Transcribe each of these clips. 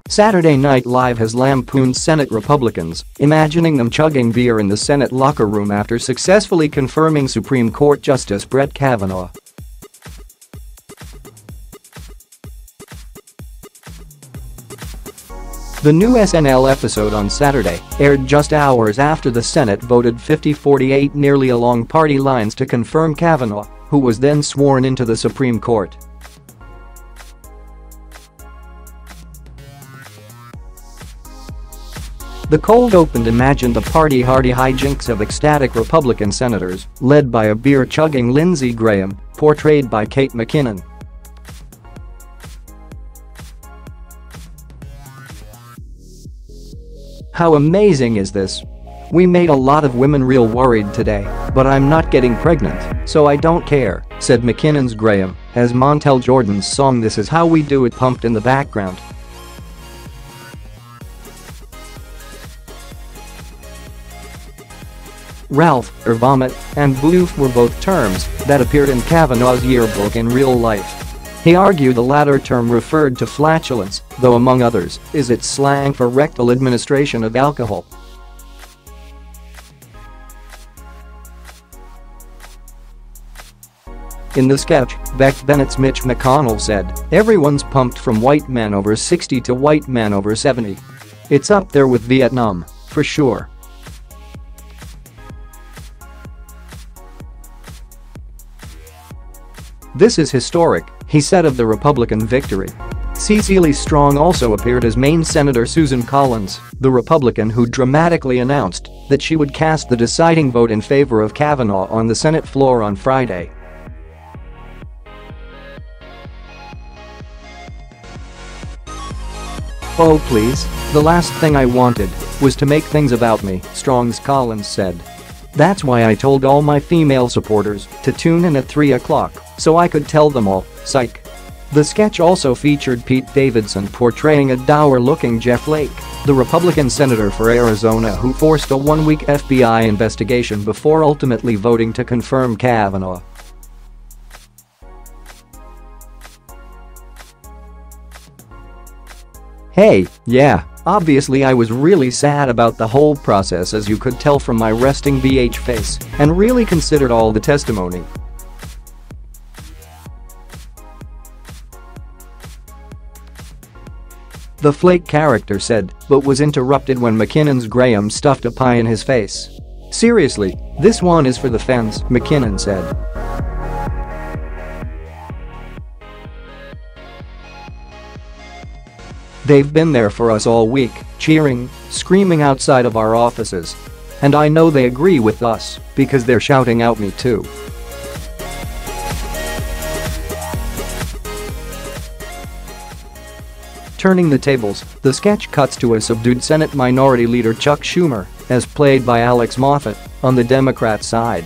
Saturday Night Live has lampooned Senate Republicans, imagining them chugging beer in the Senate locker room after successfully confirming Supreme Court Justice Brett Kavanaugh. The new SNL episode on Saturday aired just hours after the Senate voted 50-48 nearly along party lines to confirm Kavanaugh, who was then sworn into the Supreme Court. The cold open imagined the party-hearty hi-jinks of ecstatic Republican senators, led by a beer-chugging Lindsey Graham, portrayed by Kate McKinnon. "How amazing is this? We made a lot of women real worried today, but I'm not getting pregnant, so I don't care," said McKinnon's Graham, as Montell Jordan's song "This Is How We Do It" pumped in the background. Ralph, or vomit, and boof were both terms that appeared in Kavanaugh's yearbook in real life. He argued the latter term referred to flatulence, though among others, is its slang for rectal administration of alcohol. In the sketch, Bennett's Mitch McConnell said, "Everyone's pumped from white men over 60 to white men over 70. It's up there with Vietnam, for sure." "This is historic," he said of the Republican victory. Cecily Strong also appeared as Maine Senator Susan Collins, the Republican who dramatically announced that she would cast the deciding vote in favor of Kavanaugh on the Senate floor on Friday. "Oh please, the last thing I wanted was to make things about me," Strong's Collins said. "That's why I told all my female supporters to tune in at 3 o'clock, so I could tell them all, psych." The sketch also featured Pete Davidson portraying a dour-looking Jeff Flake, the Republican senator for Arizona who forced a one-week FBI investigation before ultimately voting to confirm Kavanaugh. "Hey, yeah, obviously I was really sad about the whole process, as you could tell from my resting BH face, and really considered all the testimony." The Flake character said, but was interrupted when McKinnon's Graham stuffed a pie in his face. "Seriously, this one is for the fans," McKinnon said. "They've been there for us all week, cheering, screaming outside of our offices. And I know they agree with us, because they're shouting out me too." Turning the tables, the sketch cuts to a subdued Senate Minority Leader Chuck Schumer, as played by Alex Moffat, on the Democrat side.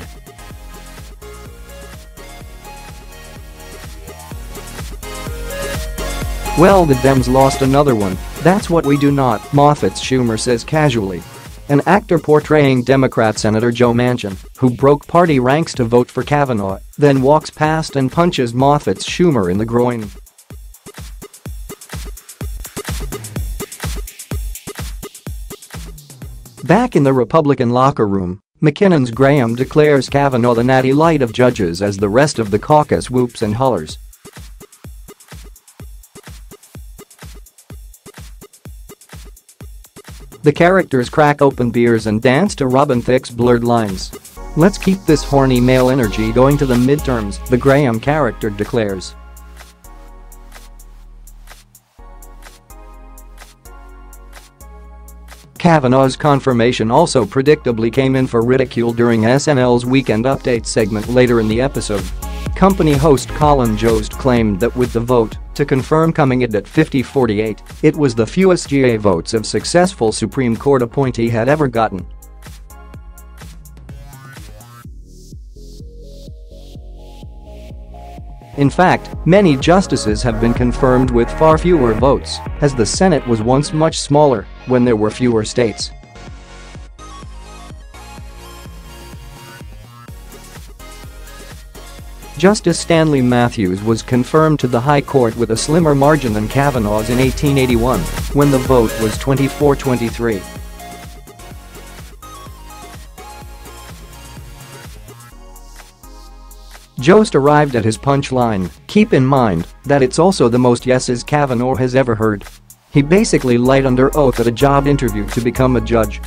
"Well, the Dems lost another one, that's what we do not," Moffat's Schumer says casually. An actor portraying Democrat Senator Joe Manchin, who broke party ranks to vote for Kavanaugh, then walks past and punches Moffat's Schumer in the groin. Back in the Republican locker room, McKinnon's Graham declares Kavanaugh the Natty Lite of judges as the rest of the caucus whoops and hollers. The characters crack open beers and dance to Robin Thicke's Blurred Lines. "Let's keep this horny male energy going to the midterms," the Graham character declares. Kavanaugh's confirmation also predictably came in for ridicule during SNL's Weekend Update segment later in the episode. Company host Colin Jost claimed that with the vote to confirm coming in at 50-48, it was the fewest GA votes a successful Supreme Court appointee had ever gotten. In fact, many justices have been confirmed with far fewer votes, as the Senate was once much smaller when there were fewer states. Justice Stanley Matthews was confirmed to the High Court with a slimmer margin than Kavanaugh's in 1881, when the vote was 24-23. Jost arrived at his punchline. Keep in mind that it's also the most yeses Kavanaugh has ever heard. He basically lied under oath at a job interview to become a judge.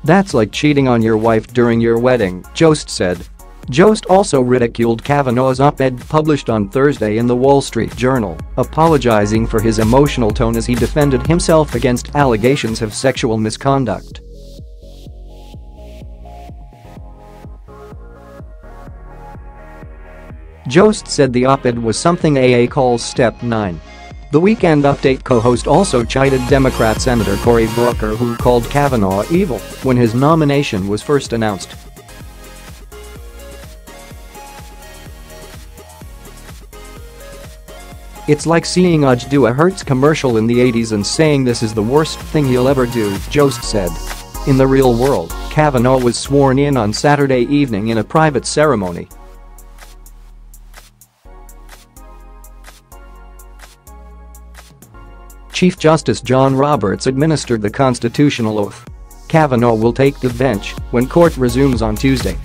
That's like cheating on your wife during your wedding, Jost said. Jost also ridiculed Kavanaugh's op-ed published on Thursday in the Wall Street Journal, apologizing for his emotional tone as he defended himself against allegations of sexual misconduct. Jost said the op-ed was something AA calls Step 9. The Weekend Update co-host also chided Democrat Senator Cory Booker, who called Kavanaugh evil when his nomination was first announced. It's like seeing Udge do a Hertz commercial in the 80s and saying this is the worst thing he'll ever do, Jost said. In the real world, Kavanaugh was sworn in on Saturday evening in a private ceremony. Chief Justice John Roberts administered the constitutional oath. Kavanaugh will take the bench when court resumes on Tuesday.